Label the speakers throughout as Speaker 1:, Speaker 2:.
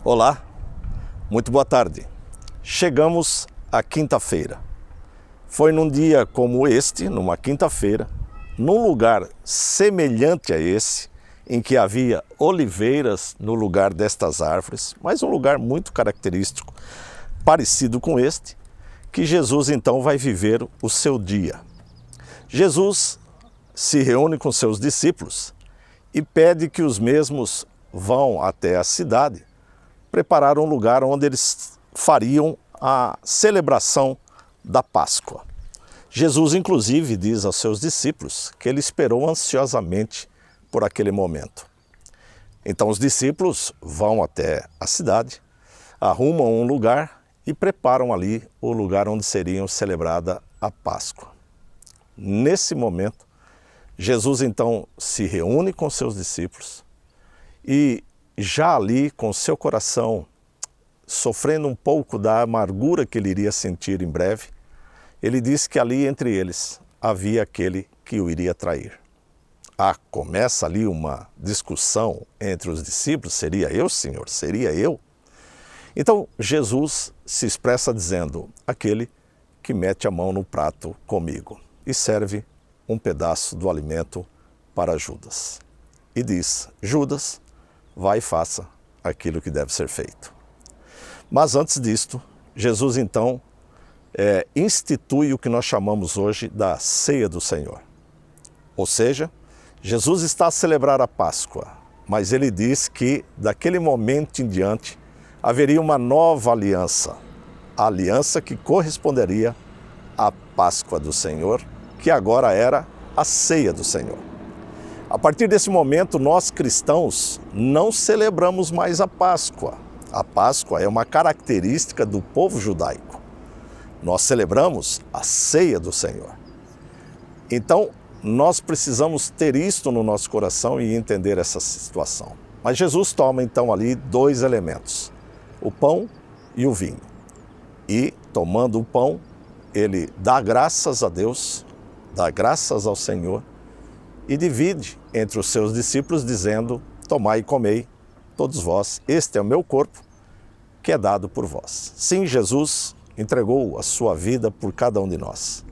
Speaker 1: Olá, muito boa tarde. Chegamos à quinta-feira. Foi num dia como este, numa quinta-feira, num lugar semelhante a esse, em que havia oliveiras no lugar destas árvores, mas um lugar muito característico, parecido com este, que Jesus então vai viver o seu dia. Jesus se reúne com seus discípulos e pede que os mesmos vão até a cidade preparar um lugar onde eles fariam a celebração da Páscoa. Jesus, inclusive, diz aos seus discípulos que ele esperou ansiosamente por aquele momento. Então os discípulos vão até a cidade, arrumam um lugar e preparam ali o lugar onde seriam celebrada a Páscoa. Nesse momento, Jesus então se reúne com seus discípulos e já ali com seu coração sofrendo um pouco da amargura que ele iria sentir em breve, ele diz que ali entre eles havia aquele que o iria trair. Começa ali uma discussão entre os discípulos, seria eu, Senhor? Seria eu? Então Jesus se expressa dizendo, aquele que mete a mão no prato comigo e serve um pedaço do alimento para Judas. E diz, Judas, vai e faça aquilo que deve ser feito. Mas antes disto, Jesus então institui o que nós chamamos hoje da Ceia do Senhor. Ou seja, Jesus está a celebrar a Páscoa, mas ele diz que daquele momento em diante haveria uma nova aliança, a aliança que corresponderia à Páscoa do Senhor, que agora era a Ceia do Senhor. A partir desse momento, nós cristãos não celebramos mais a Páscoa. A Páscoa é uma característica do povo judaico. Nós celebramos a Ceia do Senhor. Então, nós precisamos ter isto no nosso coração e entender essa situação. Mas Jesus toma então ali dois elementos, o pão e o vinho. E, tomando o pão, ele dá graças a Deus, dá graças ao Senhor e divide entre os seus discípulos, dizendo, tomai e comei, todos vós, este é o meu corpo, que é dado por vós. Sim, Jesus entregou a sua vida por cada um de nós.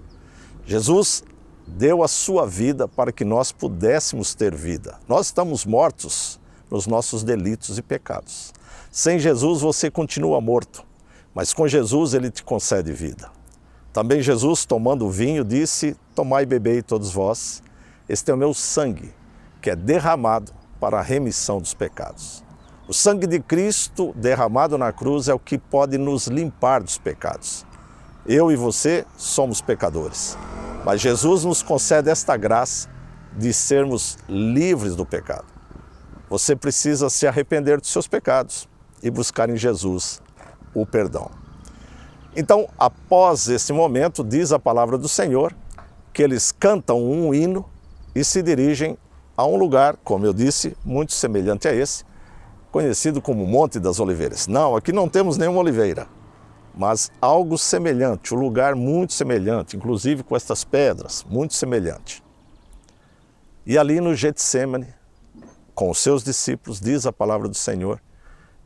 Speaker 1: Jesus deu a sua vida para que nós pudéssemos ter vida. Nós estamos mortos nos nossos delitos e pecados. Sem Jesus você continua morto, mas com Jesus ele te concede vida. Também Jesus, tomando o vinho, disse, tomai e bebei todos vós, este é o meu sangue, que é derramado para a remissão dos pecados. O sangue de Cristo derramado na cruz é o que pode nos limpar dos pecados. Eu e você somos pecadores, mas Jesus nos concede esta graça de sermos livres do pecado. Você precisa se arrepender dos seus pecados e buscar em Jesus o perdão. Então, após esse momento, diz a palavra do Senhor, que eles cantam um hino e se dirigem a um lugar, como eu disse, muito semelhante a esse, conhecido como Monte das Oliveiras. Não, aqui não temos nenhuma oliveira, mas algo semelhante, um lugar muito semelhante, inclusive com estas pedras, muito semelhante. E ali no Getsêmani, com os seus discípulos, diz a palavra do Senhor,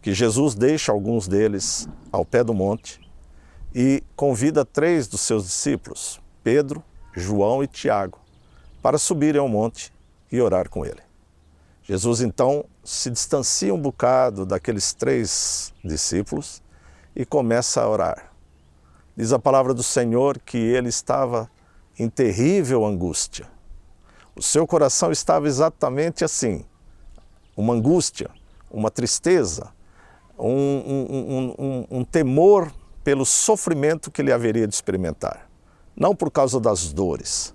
Speaker 1: que Jesus deixa alguns deles ao pé do monte e convida 3 dos seus discípulos, Pedro, João e Tiago, para subirem ao monte e orar com ele. Jesus então se distancia um bocado daqueles 3 discípulos e começa a orar. Diz a palavra do Senhor que ele estava em terrível angústia. O seu coração estava exatamente assim, uma angústia, uma tristeza, um temor pelo sofrimento que ele haveria de experimentar. Não por causa das dores,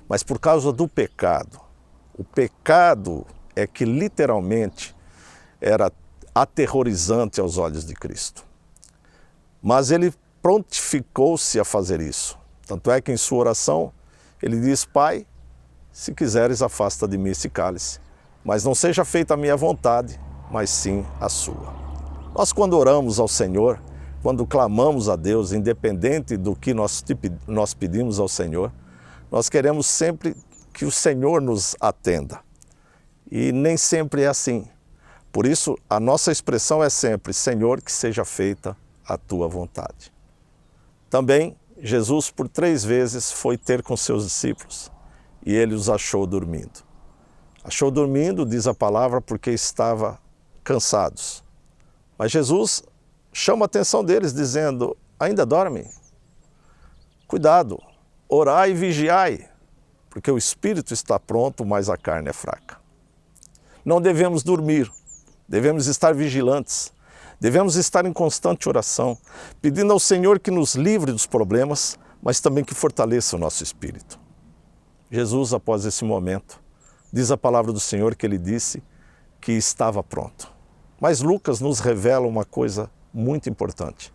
Speaker 1: mas por causa do pecado. O pecado é que literalmente era aterrorizante aos olhos de Cristo. Mas ele prontificou-se a fazer isso. Tanto é que em sua oração ele diz, Pai, se quiseres afasta de mim esse cálice, mas não seja feita a minha vontade, mas sim a sua. Nós quando oramos ao Senhor, quando clamamos a Deus, independente do que nós pedimos ao Senhor, nós queremos sempre que o Senhor nos atenda. E nem sempre é assim. Por isso, a nossa expressão é sempre: Senhor, que seja feita a tua vontade. Também, Jesus por 3 vezes foi ter com seus discípulos e ele os achou dormindo. Achou dormindo, diz a palavra, porque estavam cansados. Mas Jesus chama a atenção deles dizendo: ainda dormem? Cuidado, orai e vigiai, porque o espírito está pronto, mas a carne é fraca. Não devemos dormir, devemos estar vigilantes, devemos estar em constante oração, pedindo ao Senhor que nos livre dos problemas, mas também que fortaleça o nosso espírito. Jesus, após esse momento, diz a palavra do Senhor que ele disse que estava pronto. Mas Lucas nos revela uma coisa muito importante.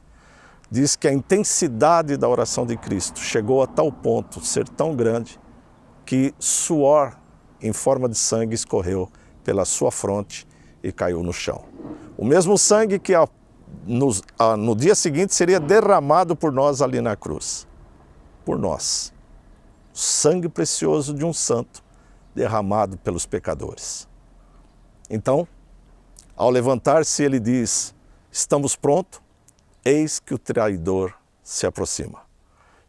Speaker 1: Diz que a intensidade da oração de Cristo chegou a tal ponto, ser tão grande, que suor em forma de sangue escorreu pela sua fronte e caiu no chão. O mesmo sangue que no dia seguinte seria derramado por nós ali na cruz. Por nós. O sangue precioso de um santo derramado pelos pecadores. Então, ao levantar-se, ele diz: estamos prontos, eis que o traidor se aproxima.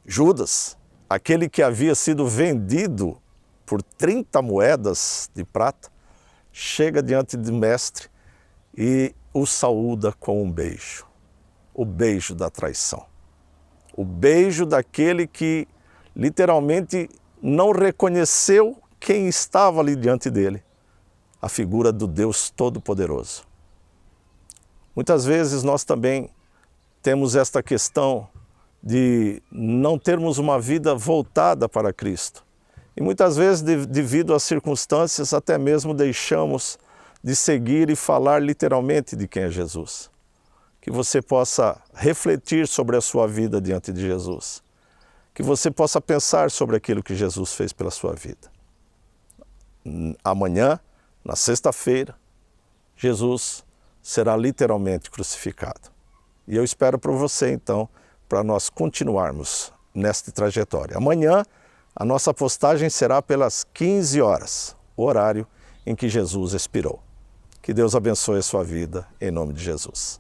Speaker 1: Judas, aquele que havia sido vendido por 30 moedas de prata, chega diante do mestre e o saúda com um beijo. O beijo da traição. O beijo daquele que literalmente não reconheceu quem estava ali diante dele, a figura do Deus Todo-Poderoso. Muitas vezes nós também temos esta questão de não termos uma vida voltada para Cristo. E muitas vezes, devido às circunstâncias, até mesmo deixamos de seguir e falar literalmente de quem é Jesus. Que você possa refletir sobre a sua vida diante de Jesus. Que você possa pensar sobre aquilo que Jesus fez pela sua vida. Amanhã, na sexta-feira, Jesus será literalmente crucificado. E eu espero por você, então, para nós continuarmos nesta trajetória. Amanhã, a nossa postagem será pelas 15 horas, o horário em que Jesus expirou. Que Deus abençoe a sua vida, em nome de Jesus.